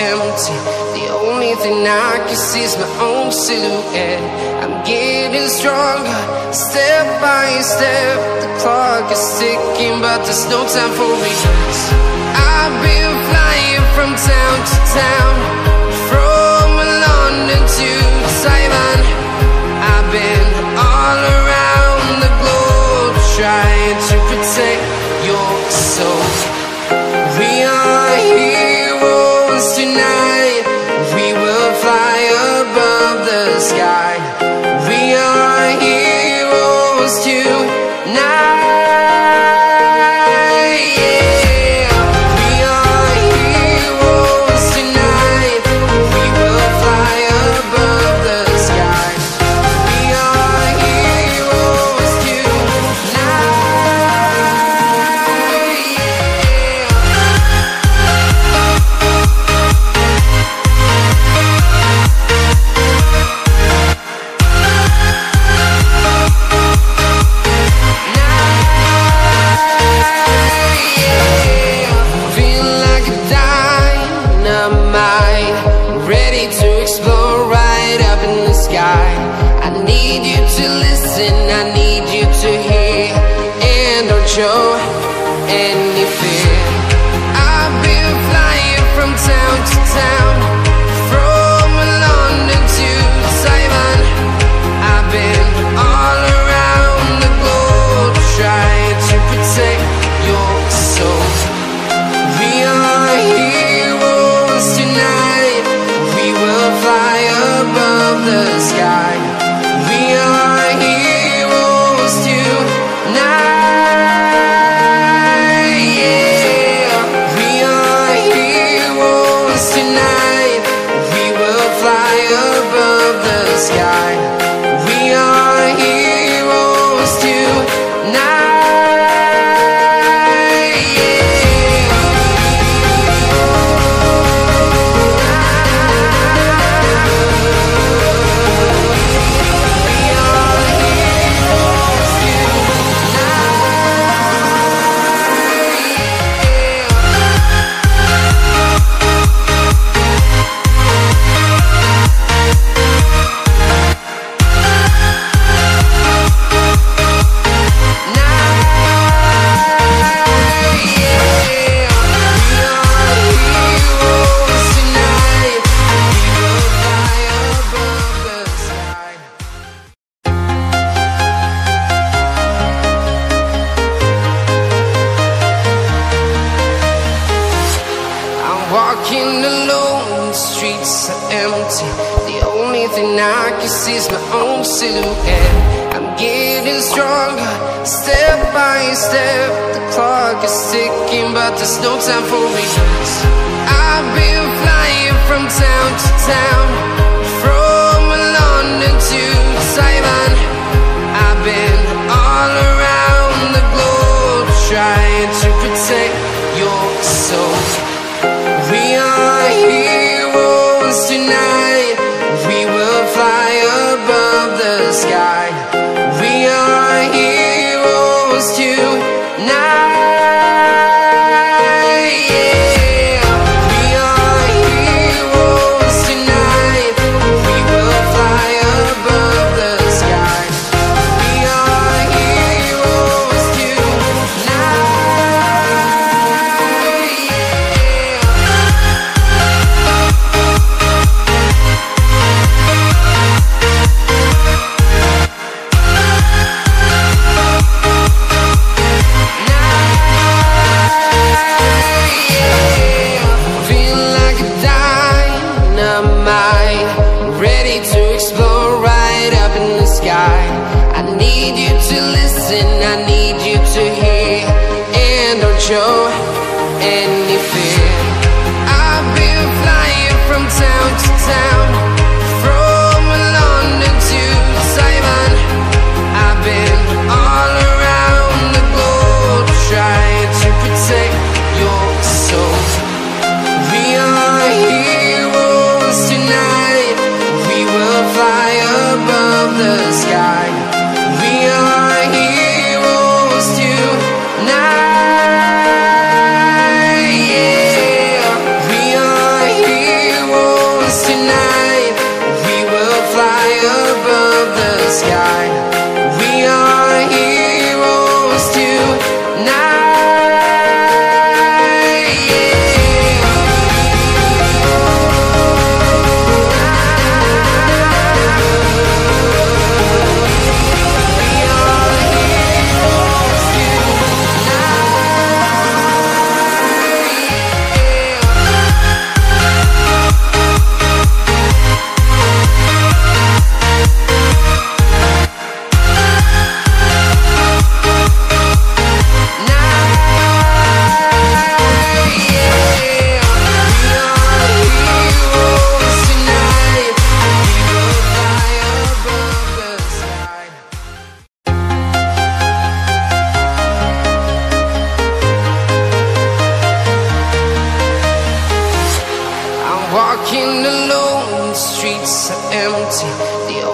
empty. The only thing I can see is my own silhouette. I'm getting stronger, step by step. The clock is ticking, but there's no time for regrets. I've been flying from town to town, from London to Taiwan. I've been all around the globe, trying to protect your soul. We are heroes tonight. We will fly above the sky. We are heroes tonight. Show any fear. I've been flying from town to town, from London to Taiwan. I've been all around the globe, trying to protect your soul. We are heroes tonight. We will fly above the sky. We are heroes tonight. Walking alone, the streets are empty. The only thing I can see is my own silhouette. I'm getting stronger, step by step. The clock is ticking, but there's no time for regrets. I've been flying from town to town, from London to Taiwan. I've been all around the globe, trying to protect your soul. We are heroes tonight. We will fly above the sky. We are heroes tonight. Show any fear. I've been flying from town to town, from London to Taiwan. I've been all around the globe, trying to protect your soul. We are heroes tonight. We will fly above the sky. We are heroes tonight. walking alone, the streets are empty. The